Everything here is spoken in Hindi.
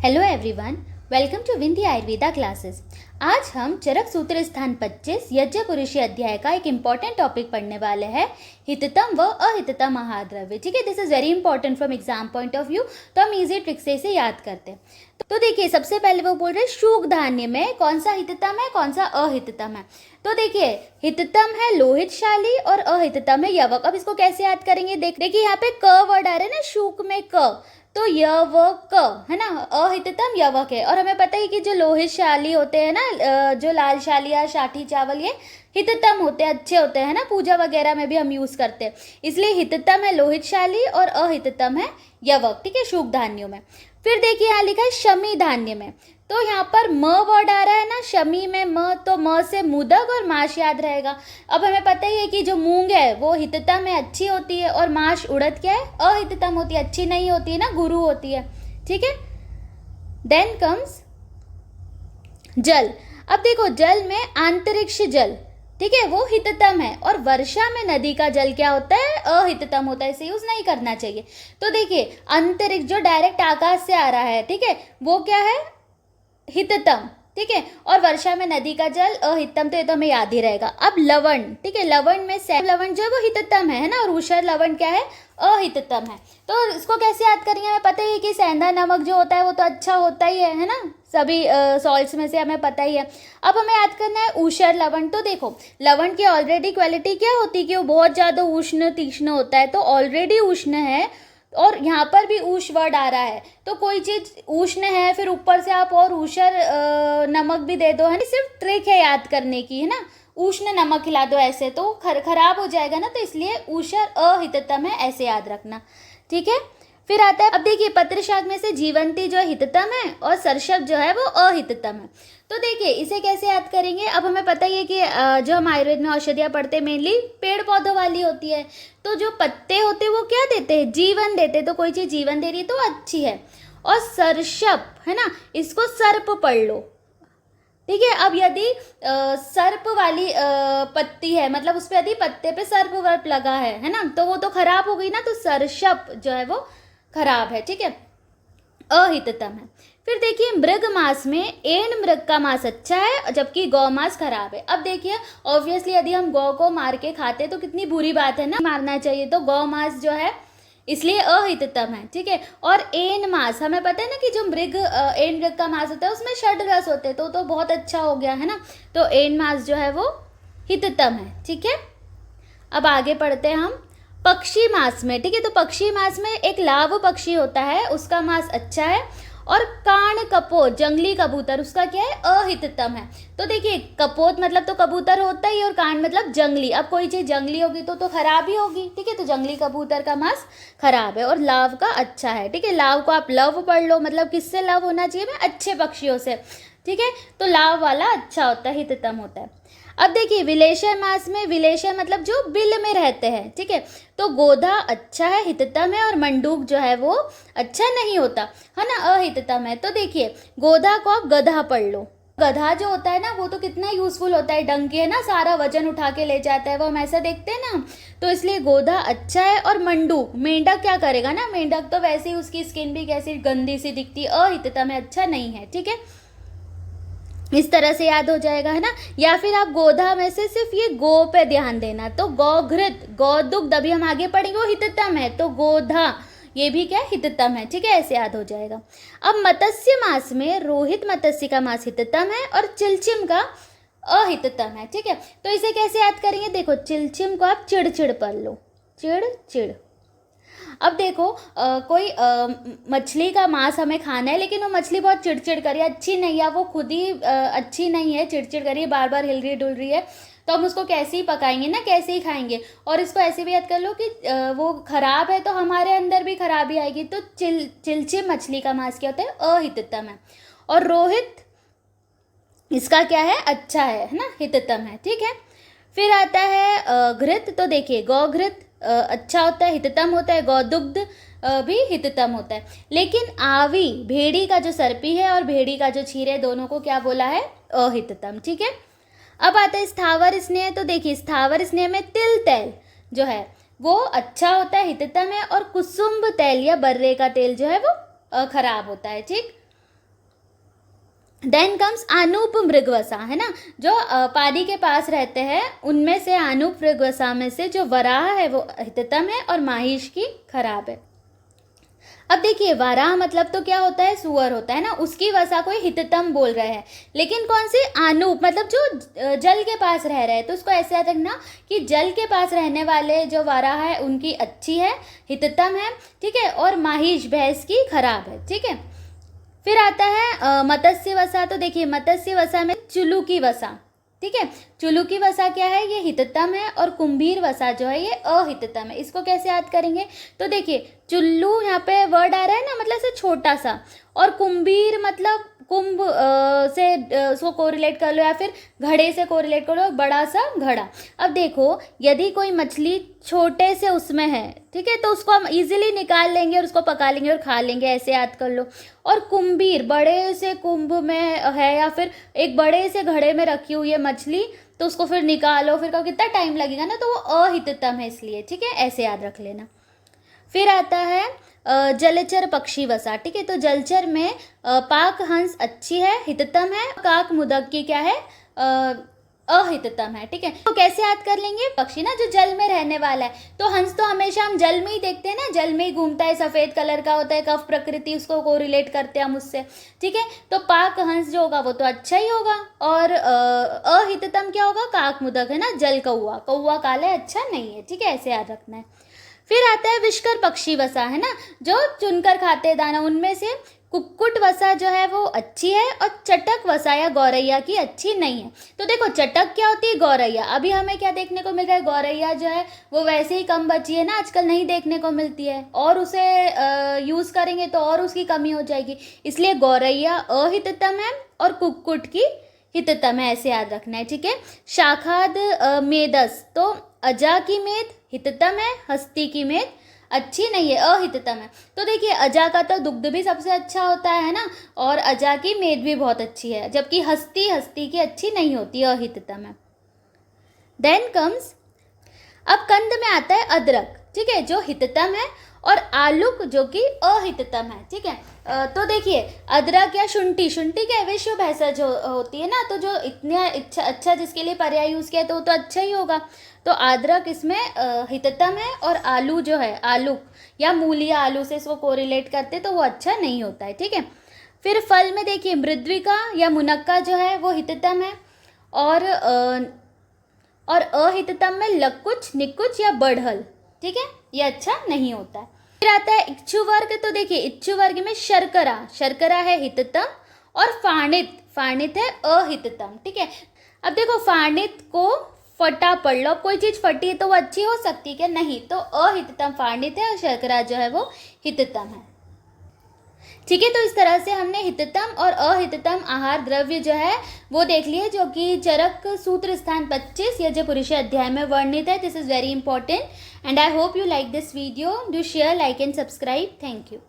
Hello everyone, welcome to Vindhya Ayurveda classes. आज हम चरक सूत्र स्थान 25 यज्ञ पुरुषी अध्याय का एक इम्पॉर्टेंट टॉपिक पढ़ने वाले हैं, हिततम व अहिततम महाद्रव्य। ठीक है, this is very important from exam point of view, तो हम इजी ट्रिक से इसे याद करते हैं। तो देखिए, सबसे पहले वो बोल रहे हैं शुग धान्य में कौन सा हिततम है, कौन सा अहिततम है। तो देखिए, हिततम है लोहितशाली और अहिततम है यवक। अब इसको कैसे याद करेंगे, देखिए यहाँ पे क वर्ड आ रहा है ना, शुक में क, तो यवक है ना, अहिततम यवक है। और हमें पता है कि जो लोहितशाली होते हैं ना, जो लाल शाली या साठी चावल, ये हिततम होते हैं, अच्छे होते हैं ना, पूजा वगैरह में भी हम यूज करते हैं। इसलिए हिततम है लोहितशाली और अहिततम है यवक। ठीक है, शुग धान्यों में। फिर देखिए यहाँ लिखा है शमी धान्य में, तो यहाँ पर म वर्ड आ रहा है ना, शमी में म, तो म से मुदक और माश याद रहेगा। अब हमें पता ही है कि जो मूंग है वो हिततम में अच्छी होती है, और माश उड़द क्या है, अहिततम होती है, अच्छी नहीं होती है ना, गुरु होती है। ठीक है, देन कम्स जल। अब देखो, जल में अंतरिक्ष जल, ठीक है, वो हिततम है, और वर्षा में नदी का जल क्या होता है, अहिततम होता है, इसे यूज नहीं करना चाहिए। तो देखिए, अंतरिक्ष जो डायरेक्ट आकाश से आ रहा है, ठीक है, वो क्या है, हिततम। ठीक है, और वर्षा में नदी का जल अहिततम, तो ये तो हमें याद ही रहेगा। अब लवण, ठीक है, लवण में सैंध लवण जो है वो हिततम है ना, और ऊषर लवण क्या है, अहिततम है। तो इसको कैसे याद करेंगे, हमें पता ही है कि सेंधा नमक जो होता है वो तो अच्छा होता ही है ना, सभी सॉल्ट्स में से हमें पता ही है। अब हमें याद करना है ऊषर लवण। तो देखो, लवण की ऑलरेडी क्वालिटी क्या होती है कि वो बहुत ज़्यादा उष्ण तीक्ष्ण होता है, तो ऑलरेडी उष्ण है, और यहाँ पर भी ऊष वर्ड आ रहा है, तो कोई चीज़ उष्ण है, फिर ऊपर से आप और ऊषर नमक भी दे दो, है ना, सिर्फ ट्रिक है याद करने की, है ना, उष्ण नमक खिला दो ऐसे तो खराब हो जाएगा ना, तो इसलिए ऊषर अहिततम है, ऐसे याद रखना। ठीक है, फिर आता है, अब देखिए, पत्र शाक में से जीवंती जो हिततम है और सरसप जो है वो अहिततम है। तो देखिए, इसे कैसे याद करेंगे। अब हमें पता ही है कि जो हम आयुर्वेद में औषधियाँ पढ़ते हैं मेनली पेड़ पौधों वाली होती है, तो जो पत्ते होते हैं वो क्या देते हैं, जीवन देते हैं, तो कोई चीज़ जीवन दे रही है तो अच्छी है। और सरसप है ना, इसको सर्प पढ़ लो। ठीक है, अब यदि सर्प वाली पत्ती है, मतलब उस पर यदि पत्ते पे सर्प वर्प लगा है ना, तो वो तो खराब हो गई ना, तो सरसप जो है वो खराब है। ठीक है, अहिततम है। फिर देखिए, मृग मास में एन मृग का मांस अच्छा है, जबकि गौ मांस खराब है। अब देखिए, ऑब्वियसली यदि हम गौ को मार के खाते तो कितनी बुरी बात है ना, मारना चाहिए, तो गौ मांस जो है इसलिए अहिततम है। ठीक है, और एन मांस, हमें पता है ना कि जो मृग एन मृग का मांस होता है उसमें षड रस होते हैं, तो बहुत अच्छा हो गया है ना, तो एन मांस जो है वो हिततम है। ठीक है, अब आगे पढ़ते हैं हम पक्षी मांस में। ठीक है, तो पक्षी मांस में एक लाव पक्षी होता है, उसका मांस अच्छा है, और कान कपोत जंगली कबूतर, उसका क्या है, अहिततम है। तो देखिए, कपोत मतलब तो कबूतर होता ही, और कान मतलब जंगली। अब कोई चीज़ जंगली होगी तो खराब ही होगी। ठीक है, तो जंगली कबूतर का मांस खराब है, और लाव का अच्छा है। ठीक है, लाव को आप लव पढ़ लो, मतलब किससे लव होना चाहिए में, अच्छे पक्षियों से। ठीक है, तो लाव वाला अच्छा होता है, हिततम होता है। अब देखिए, विलेशय मास में, विलेशय मतलब जो बिल में रहते हैं, ठीक है, तो गोधा अच्छा है, हिततम है, और मंडूक जो है वो अच्छा नहीं होता है ना, अहिततम है। तो देखिए, गोधा को आप गधा पढ़ लो। गधा जो होता है ना, वो तो कितना यूजफुल होता है, डंकी है ना, सारा वजन उठा के ले जाता है, वो हम ऐसा देखते हैं ना, तो इसलिए गोधा अच्छा है। और मंडूक, मेंढक क्या करेगा ना, मेंढक तो वैसे ही उसकी स्किन भी कैसी गंदी सी दिखती है, अहिततम है, अच्छा नहीं है। ठीक है, इस तरह से याद हो जाएगा, है ना। या फिर आप गोधा में से सिर्फ ये गो पे ध्यान देना, तो गौघृत, गौदुग्ध, अभी हम आगे पढ़ेंगे वो हिततम है, तो गोधा ये भी क्या हिततम है। ठीक है, ऐसे याद हो जाएगा। अब मत्स्य मास में रोहित मत्स्य का मास हिततम है, और चिलचिम का अहिततम है। ठीक है, तो इसे कैसे याद करेंगे, देखो, चिलचिम को आप चिड़चिड़ पढ़ लो, चिड़चिड़। अब देखो, कोई मछली का मांस हमें खाना है, लेकिन वो मछली बहुत चिड़चिड़ कर रही है, अच्छी नहीं है, वो खुद ही अच्छी नहीं है, चिड़चिड़ कर रही है, बार बार हिल रही डुल रही है, तो हम उसको कैसे ही पकाएंगे ना, कैसे ही खाएंगे। और इसको ऐसे भी याद कर लो कि वो खराब है तो हमारे अंदर भी खराबी आएगी। तो चिलचिम मछली का मांस क्या होता है, अहिततम है। और रोहित, इसका क्या है, अच्छा है ना, हिततम है। ठीक है, फिर आता है घृत। तो देखिए, गौघृत अच्छा होता है, हिततम होता है, गौदुग्ध भी हिततम होता है। लेकिन आवी, भेड़ी का जो सर्पी है और भेड़ी का जो क्षीर है, दोनों को क्या बोला है, अहिततम। ठीक है, अब आता है स्थावर स्नेह। तो देखिए, स्थावर स्नेह में तिल तेल जो है वो अच्छा होता है, हिततम है, और कुसुम्भ तेल या बर्रे का तेल जो है वो खराब होता है। ठीक, देन कम्स आनूप मृगवसा, है ना, जो पानी के पास रहते हैं उनमें से आनूप मृगवसा में से जो वराह है वो हिततम है और माहिष की खराब है। अब देखिए वाराह मतलब तो क्या होता है, सुअर होता है ना, उसकी वसा को हिततम बोल रहे हैं, लेकिन कौन सी, आनूप मतलब जो जल के पास रह रहे हैं, तो उसको ऐसे याद रखना कि जल के पास रहने वाले जो वाराह है उनकी अच्छी है, हिततम है, ठीक है, और माहिष भैंस की खराब है, ठीक है। फिर आता है मत्स्य वसा। तो देखिए मत्स्य वसा में चुल्लू की वसा, ठीक है, चुल्लू की वसा क्या है, ये हिततम है, और कुंभीर वसा जो है ये अहिततम है। इसको कैसे याद करेंगे, तो देखिए चुल्लू यहाँ पे वर्ड आ रहा है ना, मतलब से छोटा सा, और कुंभीर मतलब कुंभ से उसको कोरिलेट कर लो, या फिर घड़े से कोरिलेट कर लो, बड़ा सा घड़ा। अब देखो यदि कोई मछली छोटे से उसमें है, ठीक है, तो उसको हम इजीली निकाल लेंगे और उसको पका लेंगे और खा लेंगे, ऐसे याद कर लो। और कुंभीर बड़े से कुंभ में है, या फिर एक बड़े से घड़े में रखी हुई है मछली, तो उसको फिर निकालो, फिर कहो कितना टाइम लगेगा ना, तो वो अहिततम है इसलिए, ठीक है, ऐसे याद रख लेना। फिर आता है जलचर पक्षी वसा, ठीक है, तो जलचर में पाक हंस अच्छी है, हिततम है, काक मुदक की क्या है, अहिततम है, ठीक है। तो कैसे याद कर लेंगे, पक्षी ना जो जल में रहने वाला है, तो हंस तो हमेशा हम जल में ही देखते हैं ना, जल में ही घूमता है, सफ़ेद कलर का होता है, कफ प्रकृति, उसको को रिलेट करते हैं हम उससे, ठीक है। तो पाक हंस जो होगा वो तो अच्छा ही होगा, और अहिततम क्या होगा, काक मुदक है ना, जल कौआ, कौआ काला है, अच्छा नहीं है, ठीक है, ऐसे याद रखना है। फिर आता है विष्कर पक्षी वसा, है ना, जो चुनकर खाते हैं दाना, उनमें से कुक्कुट वसा जो है वो अच्छी है, और चटक वसा या गौरैया की अच्छी नहीं है। तो देखो चटक क्या होती है, गौरैया। अभी हमें क्या देखने को मिल रहा है, गौरैया जो है वो वैसे ही कम बची है ना, आजकल नहीं देखने को मिलती है, और उसे यूज़ करेंगे तो और उसकी कमी हो जाएगी, इसलिए गौरैया अहिततम है और कुक्कुट की हिततम है, ऐसे याद रखना है, ठीक है। शाखाद मेदस, तो अजा की मेद हिततम है, हस्ती की मेद अच्छी नहीं है, अहिततम है। तो देखिए अजा का तो दुग्ध भी सबसे अच्छा होता है ना, और अजा की मेद भी बहुत अच्छी है, जबकि हस्ती की अच्छी नहीं होती, अहिततम है। देन कम्स, अब कंद में आता है अदरक, ठीक है, जो हिततम है, और आलूक जो कि अहिततम है, ठीक है। तो देखिए अदरक या शुंठी, शुंठी क्या विश्व भैंसज होती है ना, तो जो इतना अच्छा जिसके लिए पर्याय यूज़ किया तो वो तो अच्छा ही होगा। तो अदरक इसमें हिततम है, और आलू जो है, आलूक या मूलिया आलू से इसको कोरिलेट करते तो वो अच्छा नहीं होता है, ठीक है। फिर फल में देखिए मृद्विका या मुनक्का जो है वो हिततम है, और अहिततम में लकुच, निकुच या बढ़ल, ठीक है, ये अच्छा नहीं होता है। फिर आता है इच्छु वर्ग। तो देखिए इच्छु वर्ग में शर्करा, शर्करा है हिततम, और फाणित, फाणित है अहिततम, ठीक है। अब देखो फाणित को फटा पढ़ लो, कोई चीज़ फटी है तो वो अच्छी हो सकती है क्या, नहीं, तो अहिततम फाणित है, और शर्करा जो है वो हिततम है, ठीक है। तो इस तरह से हमने हिततम और अहिततम आहार द्रव्य जो है वो देख लिए, जो कि चरक सूत्र स्थान 25 यज्ञपुरुष अध्याय में वर्णित है। This is very important, and I hope you like this video. Do share, like and subscribe. Thank you.